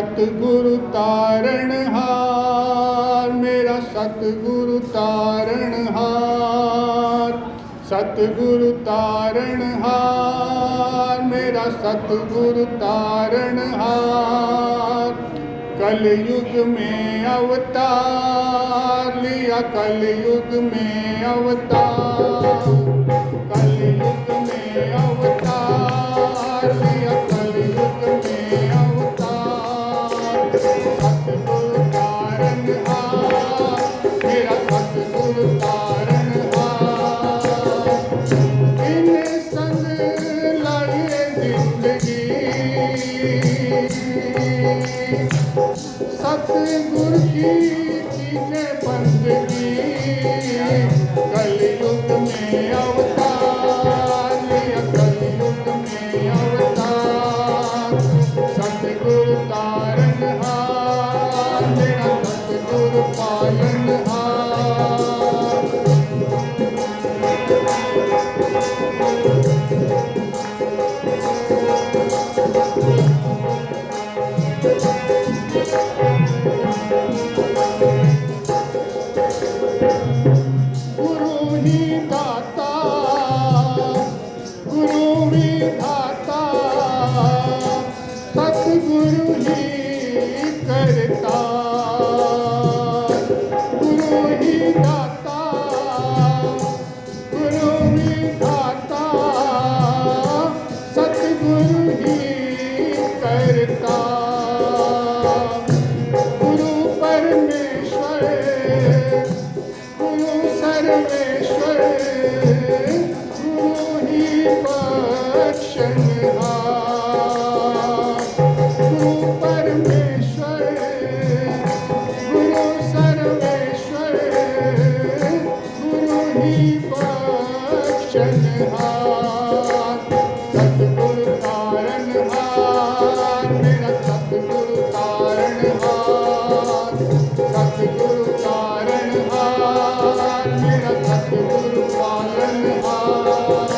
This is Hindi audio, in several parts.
सतगुरु तारणहार, मेरा सतगुरु तारणहार। सतगुरु तारणहार, मेरा सतगुरु तारणहार। कलयुग में अवतार लिया, कलयुग में अवतार। कलयुग में अवतार लिया, कलयुग में अवतार। सतगुरु तारणहार, मेरा सतगुरु तारणहार। इन संग लाइए जिंदगी, सतगुरु की कीजिए बंदगी। कलयुग में अवतार लिया, कलयुग में अवतार। सतगुरु तारणहार, मेरा सतगुरु पालनहार। गुरु ही दाता, गुरु विधाता, सतगुरु ही करता। गुरु ही दाता, गुरु विधाता, सतगुरु ही करता। गुरु परमेश्वर, गुरु सर्वेश्वर, गुरु ही बख्शनहार। गुरु परमेश्वर, गुरु सर्वेश्वर, गुरु ही बख्शनहार। सतगुरु तारणहार, मेरा सतगुरु तारणहार। सतगुरु तारणहार, मेरा सतगुरु पालनहार।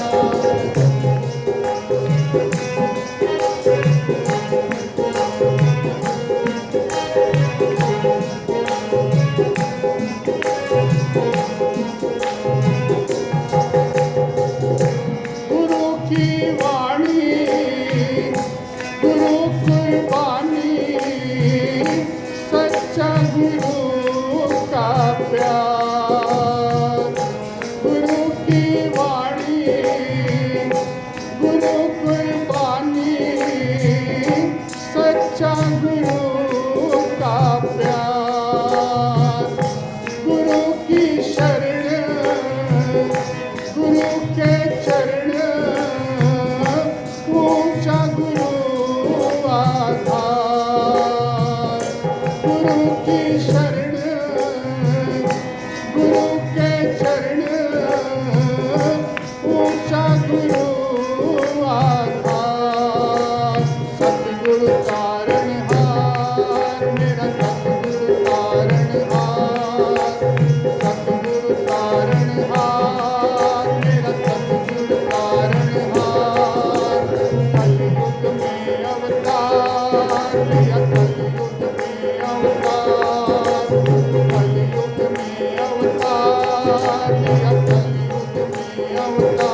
गुरु की वाणी, गुरु कुर्बानी, सच्चा गुरु का प्यार। गुरु की वाणी, गुरु कुर्बानी, सच्चा गुरु का प्यार। गुरु की शरण, गुरु के चरण, ऊंचा गुरु आधार। गुरु की शरण, गुरु के चरण, ऊंचा गुरु आधार। सतगुरु तारणहार, मेरा सतगुरु तारणहार। सतगुरु तारणहार, मेरा सतगुरु तारणहार। कलयुग में अवतार लिया, कलयुग में अवतार। कलयुग में अवतार लिया, कलयुग में अवतार।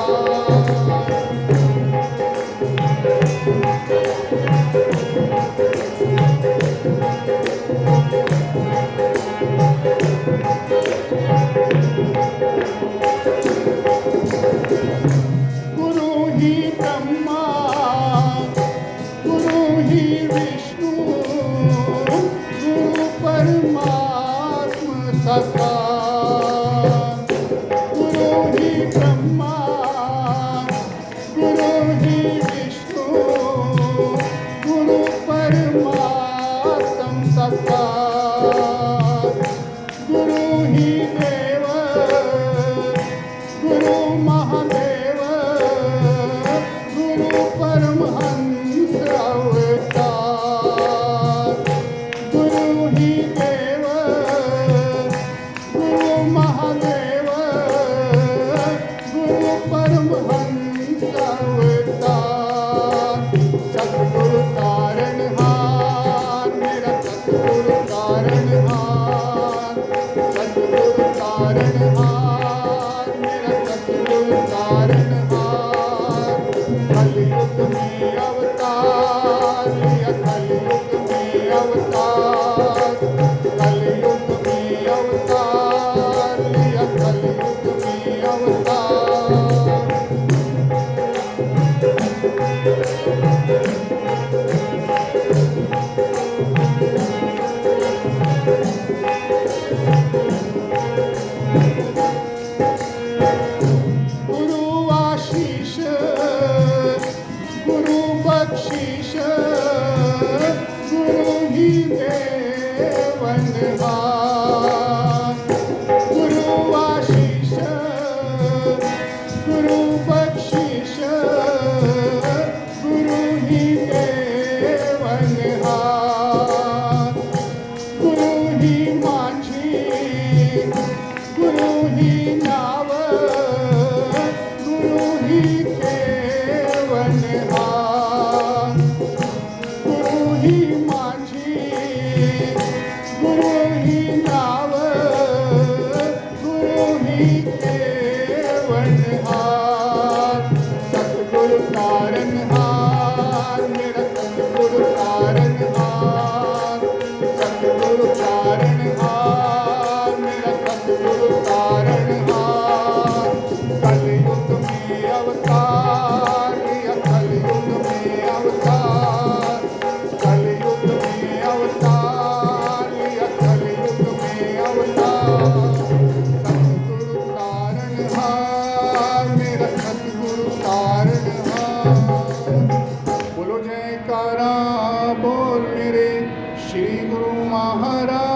गुरु ही ब्रह्मा, गुरु ही विष्णु, गुरु परमात्मा साकार। गुरु ही ब्रह्मा, गुरु ही विष्णु, गुरु परमात्मा साकार। गुरु ही देव, गुरु महादेव, गुरु परमहंस अवतार। गुरु ही देव, गुरु महादेव, गुरु परमहंस अवतार। सतगुरु तारणहार, ही नाव गुरु ही केवलहार गुरु ही माझी गुरु ही नाव गुरु ही केवलहार सतगुरु तारनहार मेरा सतगुरु तारनहार सतगुरु तारनहार मेरा सतगुरु तारनहार कलयुग में अवतार लिया कलयुग में अवतार कलयुग में अवतार लिया कलयुग में अवतार सतगुरु तारनहार मेरा सतगुरु तारनहार बोलो जयकारा बोल मेरे श्री गुरु महाराज